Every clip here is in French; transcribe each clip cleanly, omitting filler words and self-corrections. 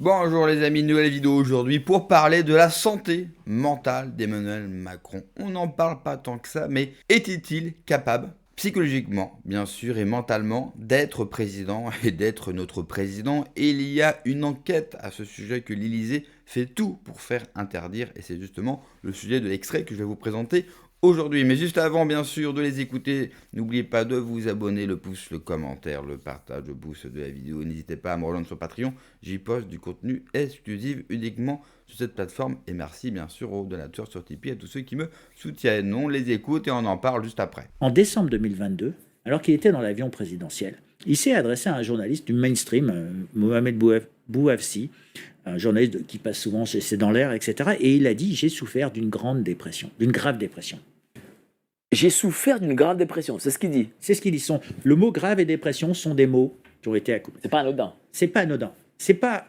Bonjour les amis, nouvelle vidéo aujourd'hui pour parler de la santé mentale d'Emmanuel Macron. On n'en parle pas tant que ça, mais était-il capable, psychologiquement bien sûr et mentalement, d'être président et d'être notre président? Et il y a une enquête à ce sujet que l'Élysée fait tout pour faire interdire et c'est justement le sujet de l'extrait que je vais vous présenter aujourd'hui. Mais juste avant, bien sûr, de les écouter, n'oubliez pas de vous abonner, le pouce, le commentaire, le partage, le boost de la vidéo. N'hésitez pas à me rejoindre sur Patreon, j'y poste du contenu exclusif uniquement sur cette plateforme. Et merci bien sûr aux donateurs sur Tipeee et à tous ceux qui me soutiennent. On les écoute et on en parle juste après. En décembre 2022, alors qu'il était dans l'avion présidentiel, il s'est adressé à un journaliste du mainstream, Mohamed Bouafsi, un journaliste qui passe souvent chez C'est dans l'air, etc. Et il a dit: j'ai souffert d'une grande dépression, d'une grave dépression. J'ai souffert d'une grave dépression, c'est ce qu'il dit. C'est ce qu'ils disent. Le mot grave et dépression sont des mots qui ont été accoupés. C'est pas anodin. C'est pas anodin. C'est pas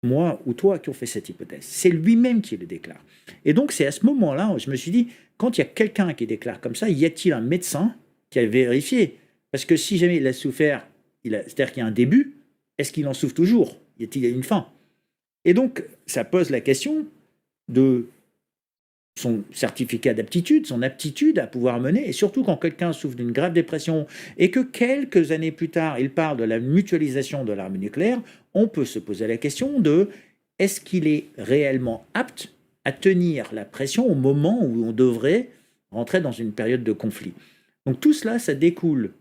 moi ou toi qui ont fait cette hypothèse. C'est lui-même qui le déclare. Et donc, c'est à ce moment-là où je me suis dit, quand il y a quelqu'un qui déclare comme ça, y a-t-il un médecin qui a vérifié? Parce que si jamais il a souffert, c'est-à-dire qu'il y a un début, est-ce qu'il en souffre toujours? Y a-t-il une fin? Et donc, ça pose la question de son certificat d'aptitude, son aptitude à pouvoir mener, et surtout quand quelqu'un souffre d'une grave dépression et que quelques années plus tard, il parle de la mutualisation de l'arme nucléaire, on peut se poser la question de: est-ce qu'il est réellement apte à tenir la pression au moment où on devrait rentrer dans une période de conflit? Donc tout cela, ça découle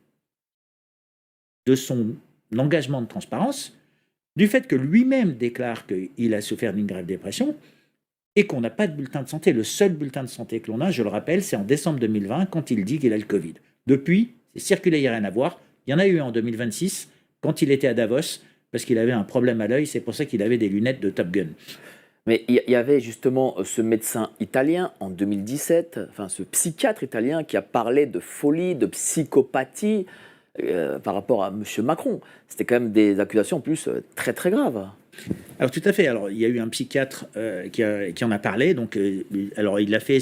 de son engagement de transparence, du fait que lui-même déclare qu'il a souffert d'une grave dépression, et qu'on n'a pas de bulletin de santé. Le seul bulletin de santé que l'on a, je le rappelle, c'est en décembre 2020, quand il dit qu'il a le Covid. Depuis, c'est circulé, il n'y a rien à voir. Il y en a eu en 2026, quand il était à Davos, parce qu'il avait un problème à l'œil, c'est pour ça qu'il avait des lunettes de Top Gun. Mais il y avait justement ce médecin italien en 2017, enfin ce psychiatre italien qui a parlé de folie, de psychopathie par rapport à M. Macron. C'était quand même des accusations en plus très très graves. Alors tout à fait. Alors il y a eu un psychiatre qui en a parlé. Donc alors il a fait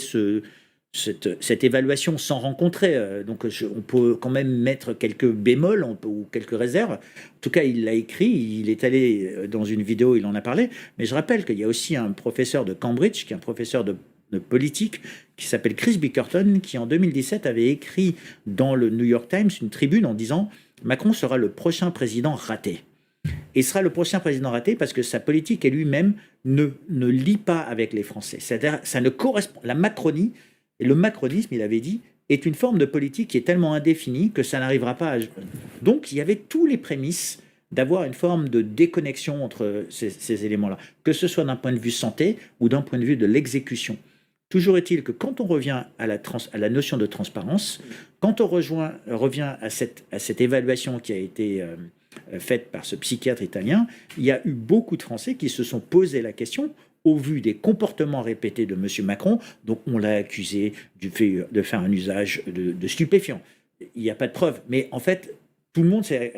cette évaluation sans rencontrer. Donc on peut quand même mettre quelques bémols ou quelques réserves. En tout cas, il l'a écrit. Il est allé dans une vidéo, il en a parlé. Mais je rappelle qu'il y a aussi un professeur de Cambridge, qui est un professeur de politique, qui s'appelle Chris Bickerton, qui en 2017 avait écrit dans le New York Times une tribune en disant: Macron sera le prochain président raté. Et sera le prochain président raté parce que sa politique et lui-même ne lie pas avec les Français. C'est-à-dire, ça ne correspond. La Macronie, et le macronisme, il avait dit, est une forme de politique qui est tellement indéfinie que ça n'arrivera pas à... Donc, il y avait tous les prémices d'avoir une forme de déconnexion entre ces éléments-là, que ce soit d'un point de vue santé ou d'un point de vue de l'exécution. Toujours est-il que quand on revient à la notion de transparence, quand on revient à cette évaluation qui a été faite par ce psychiatre italien, il y a eu beaucoup de Français qui se sont posé la question au vu des comportements répétés de M. Macron. Donc on l'a accusé de faire un usage de stupéfiants. Il n'y a pas de preuve, mais en fait, tout le monde s'est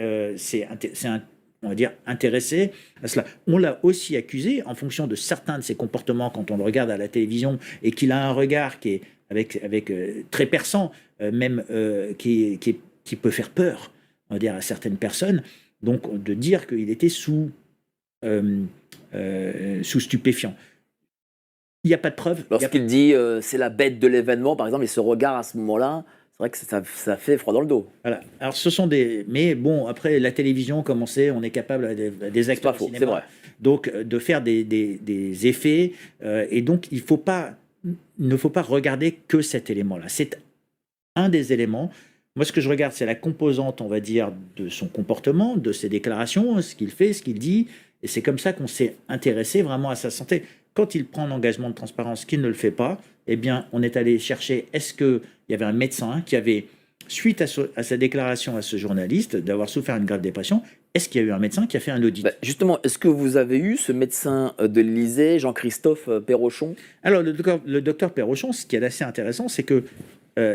on va dire, intéressé à cela. On l'a aussi accusé, en fonction de certains de ses comportements, quand on le regarde à la télévision, et qu'il a un regard qui est avec très perçant, même qui peut faire peur, on va dire, à certaines personnes. Donc, de dire qu'il était sous stupéfiant. Il n'y a pas de preuve. Lorsqu'il dit c'est la bête de l'événement, par exemple, et ce regard à ce moment-là, c'est vrai que ça fait froid dans le dos. Voilà. Alors, ce sont des... Mais bon, après, la télévision, comme on sait, on est capable, à des acteurs C'est pas faux, de cinéma, c'est vrai. donc, de faire des effets. Et donc, il ne faut pas regarder que cet élément-là. C'est un des éléments. Moi, ce que je regarde, c'est la composante, on va dire, de son comportement, de ses déclarations, ce qu'il fait, ce qu'il dit. Et c'est comme ça qu'on s'est intéressé vraiment à sa santé. Quand il prend un engagement de transparence qu'il ne le fait pas, eh bien, on est allé chercher, est-ce qu'il y avait un médecin qui avait, suite à sa déclaration à ce journaliste d'avoir souffert une grave dépression, est-ce qu'il y a eu un médecin qui a fait un audit? Justement, est-ce que vous avez eu ce médecin de l'Élysée, Jean-Christophe Perrochon? Alors, le docteur Perrochon, ce qui est assez intéressant, c'est que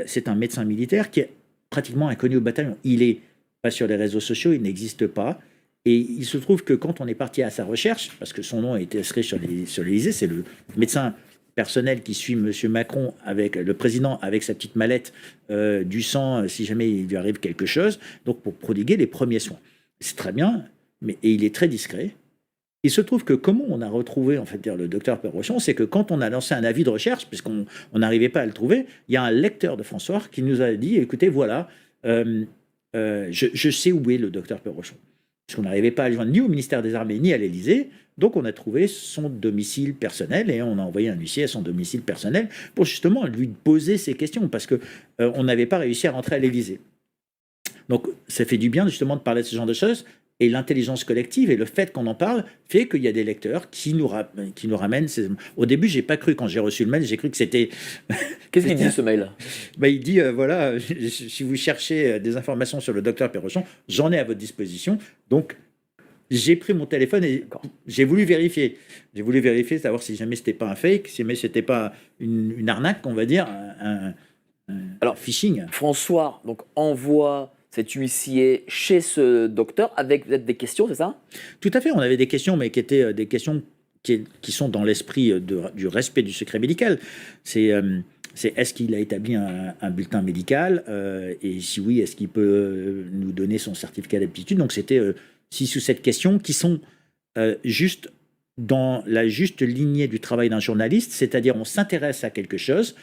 c'est un médecin militaire qui est pratiquement inconnu au bataillon. Il n'est pas sur les réseaux sociaux, il n'existe pas. Et il se trouve que quand on est parti à sa recherche, parce que son nom a été inscrit sur l'Élysée, c'est le médecin personnel qui suit M. Macron, avec le président, avec sa petite mallette du sang, si jamais il lui arrive quelque chose, donc pour prodiguer les premiers soins. C'est très bien, et il est très discret. Il se trouve que comment on a retrouvé en fait le docteur Perrochon, c'est que quand on a lancé un avis de recherche, puisqu'on n'arrivait pas à le trouver, il y a un lecteur de François qui nous a dit, écoutez, voilà, je sais où est le docteur Perrochon. Parce qu'on n'arrivait pas à le joindre ni au ministère des Armées ni à l'Élysée, donc on a trouvé son domicile personnel et on a envoyé un huissier à son domicile personnel pour justement lui poser ces questions, parce que on n'avait pas réussi à rentrer à l'Élysée. Donc ça fait du bien justement de parler de ce genre de choses. Et l'intelligence collective et le fait qu'on en parle fait qu'il y a des lecteurs qui nous ramènent. Au début, j'ai pas cru quand j'ai reçu le mail, j'ai cru que c'était. Qu'est-ce qu'il dit ce mail? Il dit voilà, si vous cherchez des informations sur le docteur Perrochon, j'en ai à votre disposition. Donc j'ai pris mon téléphone et j'ai voulu vérifier. J'ai voulu vérifier, savoir si jamais c'était pas un fake, si jamais c'était pas une arnaque, on va dire, un phishing. François donc envoie cet huissier chez ce docteur avec peut-être des questions, c'est ça? Tout à fait, on avait des questions, mais qui étaient des questions qui sont dans l'esprit du respect du secret médical. C'est est-ce qu'il a établi un bulletin médical et si oui, est-ce qu'il peut nous donner son certificat d'aptitude? Donc c'était 6 ou 7 questions qui sont juste dans la juste lignée du travail d'un journaliste, c'est-à-dire on s'intéresse à quelque chose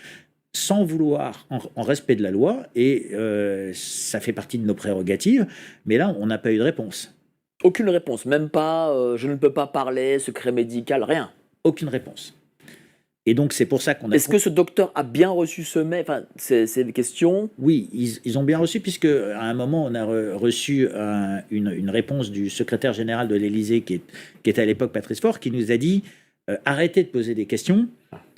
sans vouloir, en respect de la loi, et ça fait partie de nos prérogatives, mais là, on n'a pas eu de réponse. Aucune réponse, même pas je ne peux pas parler, secret médical, rien. Aucune réponse. Et donc, c'est pour ça qu'on a... Est-ce que ce docteur a bien reçu ce mail? Enfin, c'est des questions? Oui, ils ont bien reçu, puisque à un moment, on a reçu une réponse du secrétaire général de l'Élysée, qui était à l'époque Patrice Faure, qui nous a dit arrêtez de poser des questions,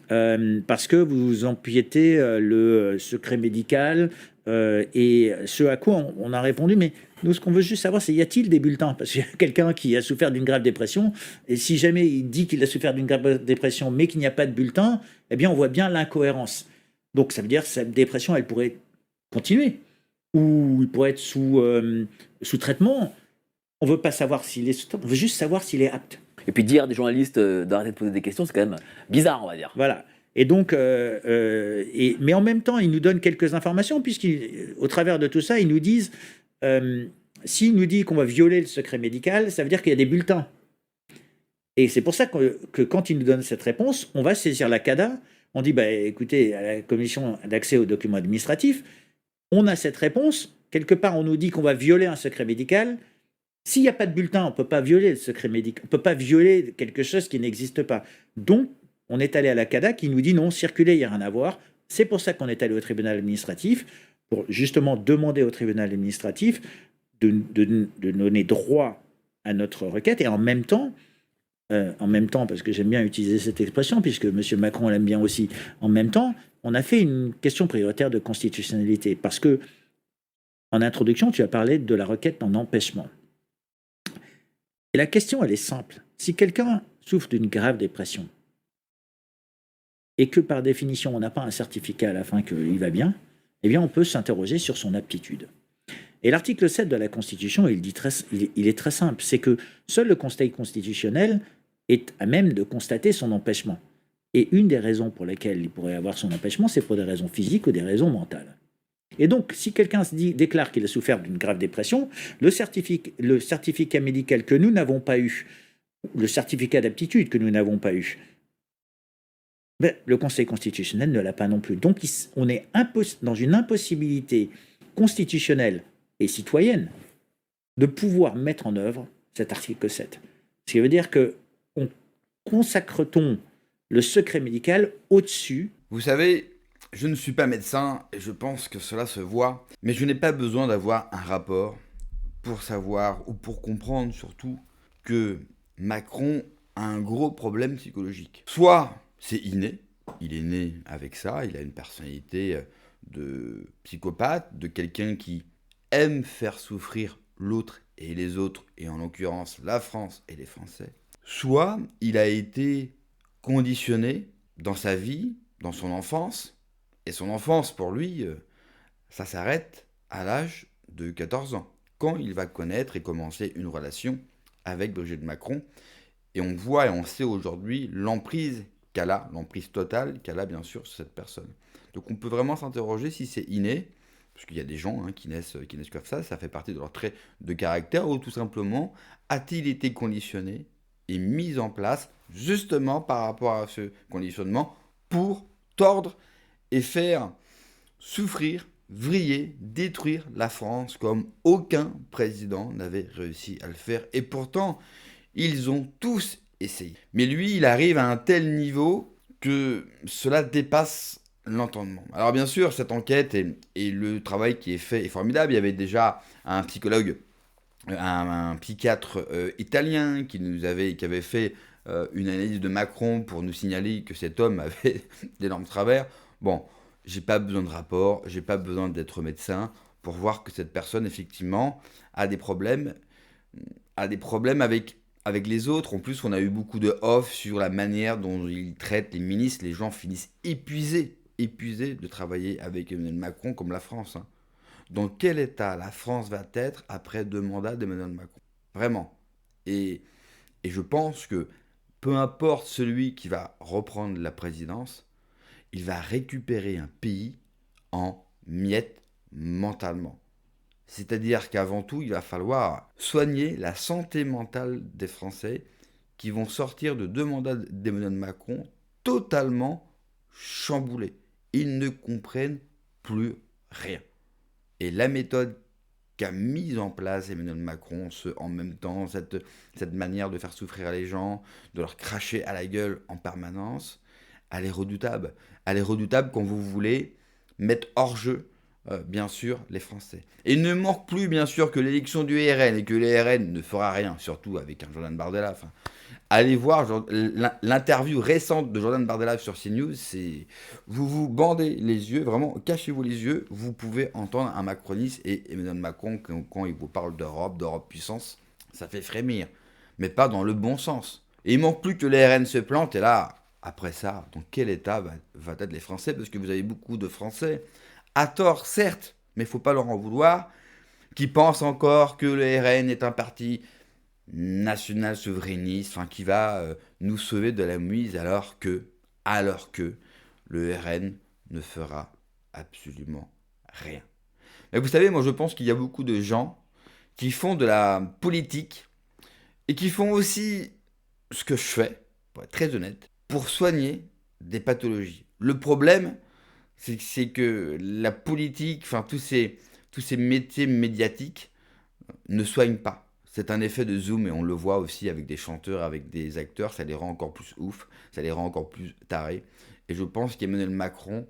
parce que vous empiétez le secret médical, et ce à quoi on a répondu, mais nous, ce qu'on veut juste savoir, c'est y a-t-il des bulletins? Parce qu'il y a quelqu'un qui a souffert d'une grave dépression, et si jamais il dit qu'il a souffert d'une grave dépression, mais qu'il n'y a pas de bulletin, eh bien, on voit bien l'incohérence. Donc, ça veut dire que cette dépression, elle pourrait continuer, ou il pourrait être sous traitement. On veut pas savoir s'il est sous traitement, on veut juste savoir s'il est apte. Et puis dire à des journalistes d'arrêter de poser des questions, c'est quand même bizarre, on va dire. Voilà. Et donc, mais en même temps, ils nous donnent quelques informations, puisqu'au travers de tout ça, ils nous disent, s'il nous dit qu'on va violer le secret médical, ça veut dire qu'il y a des bulletins. Et c'est pour ça que quand ils nous donnent cette réponse, on va saisir la CADA. On dit, écoutez, à la commission d'accès aux documents administratifs, on a cette réponse. Quelque part, on nous dit qu'on va violer un secret médical. S'il n'y a pas de bulletin, on ne peut pas violer le secret médical. On ne peut pas violer quelque chose qui n'existe pas. Donc, on est allé à la CADA qui nous dit non, circuler, il n'y a rien à voir. C'est pour ça qu'on est allé au tribunal administratif, pour justement demander au tribunal administratif de donner droit à notre requête. Et en même temps, parce que j'aime bien utiliser cette expression, puisque M. Macron l'aime bien aussi, en même temps, on a fait une question prioritaire de constitutionnalité. Parce que, en introduction, tu as parlé de la requête en empêchement. Et la question, elle est simple. Si quelqu'un souffre d'une grave dépression et que par définition, on n'a pas un certificat à la fin qu'il va bien, eh bien, on peut s'interroger sur son aptitude. Et l'article 7 de la Constitution, il est très simple. C'est que seul le Conseil constitutionnel est à même de constater son empêchement. Et une des raisons pour lesquelles il pourrait avoir son empêchement, c'est pour des raisons physiques ou des raisons mentales. Et donc, si quelqu'un déclare qu'il a souffert d'une grave dépression, le certificat médical que nous n'avons pas eu, le certificat d'aptitude que nous n'avons pas eu, le Conseil constitutionnel ne l'a pas non plus. Donc, on est dans une impossibilité constitutionnelle et citoyenne de pouvoir mettre en œuvre cet article 7. Ce qui veut dire qu'on consacre-t-on le secret médical au-dessus. Vous savez, je ne suis pas médecin et je pense que cela se voit, mais je n'ai pas besoin d'avoir un rapport pour savoir ou pour comprendre surtout que Macron a un gros problème psychologique. Soit c'est inné, il est né avec ça, il a une personnalité de psychopathe, de quelqu'un qui aime faire souffrir l'autre et les autres, et en l'occurrence la France et les Français. Soit il a été conditionné dans sa vie, dans son enfance, et son enfance pour lui, ça s'arrête à l'âge de 14 ans, quand il va connaître et commencer une relation avec Brigitte Macron, et on voit et on sait aujourd'hui l'emprise qu'elle a, l'emprise totale qu'elle a bien sûr sur cette personne. Donc on peut vraiment s'interroger si c'est inné, parce qu'il y a des gens qui naissent comme ça fait partie de leur trait de caractère, ou tout simplement, a-t-il été conditionné est mise en place justement par rapport à ce conditionnement pour tordre et faire souffrir, vriller, détruire la France comme aucun président n'avait réussi à le faire. Et pourtant, ils ont tous essayé. Mais lui, il arrive à un tel niveau que cela dépasse l'entendement. Alors bien sûr, cette enquête et le travail qui est fait est formidable. Il y avait déjà un psychologue, un psychiatre italien qui avait fait une analyse de Macron pour nous signaler que cet homme avait d'énormes travers. Bon, j'ai pas besoin de rapport, j'ai pas besoin d'être médecin pour voir que cette personne effectivement a des problèmes avec les autres. En plus, on a eu beaucoup de off sur la manière dont il traite les ministres. Les gens finissent épuisés de travailler avec Emmanuel Macron comme la France. Hein. Dans quel état la France va être après 2 mandats d'Emmanuel Macron? Vraiment. Et je pense que peu importe celui qui va reprendre la présidence, il va récupérer un pays en miettes mentalement. C'est-à-dire qu'avant tout, il va falloir soigner la santé mentale des Français qui vont sortir de 2 mandats d'Emmanuel Macron totalement chamboulés. Ils ne comprennent plus rien. Et la méthode qu'a mise en place Emmanuel Macron, en même temps, cette manière de faire souffrir les gens, de leur cracher à la gueule en permanence, elle est redoutable. Elle est redoutable quand vous voulez mettre hors jeu, bien sûr, les Français. Et il ne manque plus, bien sûr, que l'élection du RN, et que le RN ne fera rien, surtout avec un Jordan Bardella. Enfin, allez voir l'interview récente de Jordan Bardella sur CNews, vous vous bandez les yeux, vraiment, cachez-vous les yeux, vous pouvez entendre un macroniste et Emmanuel Macron, quand il vous parle d'Europe puissance, ça fait frémir, mais pas dans le bon sens. Et il manque plus que le RN se plante, et là, après ça, dans quel état va être les Français? Parce que vous avez beaucoup de Français, à tort certes, mais il ne faut pas leur en vouloir, qui pensent encore que le RN est un parti national souverainiste, enfin, qui va nous sauver de la mise, alors que le RN ne fera absolument rien. Mais vous savez, moi je pense qu'il y a beaucoup de gens qui font de la politique et qui font aussi ce que je fais, pour être très honnête, pour soigner des pathologies. Le problème, c'est que la politique, enfin tous ces métiers médiatiques ne soignent pas. C'est un effet de zoom et on le voit aussi avec des chanteurs, avec des acteurs, ça les rend encore plus ouf, ça les rend encore plus tarés. Et je pense qu'Emmanuel Macron,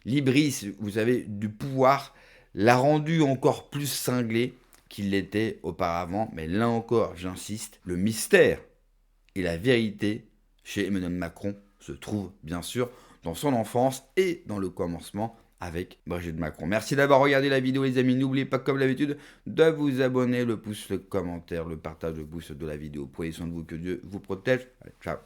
l'hybris, vous savez, du pouvoir, l'a rendu encore plus cinglé qu'il l'était auparavant. Mais là encore, j'insiste, le mystère et la vérité chez Emmanuel Macron se trouvent bien sûr dans son enfance et dans le commencement avec Brigitte Macron. Merci d'avoir regardé la vidéo les amis, n'oubliez pas comme d'habitude de vous abonner, le pouce, le commentaire, le partage, le pouce de la vidéo. Prenez soin de vous, que Dieu vous protège. Allez, ciao.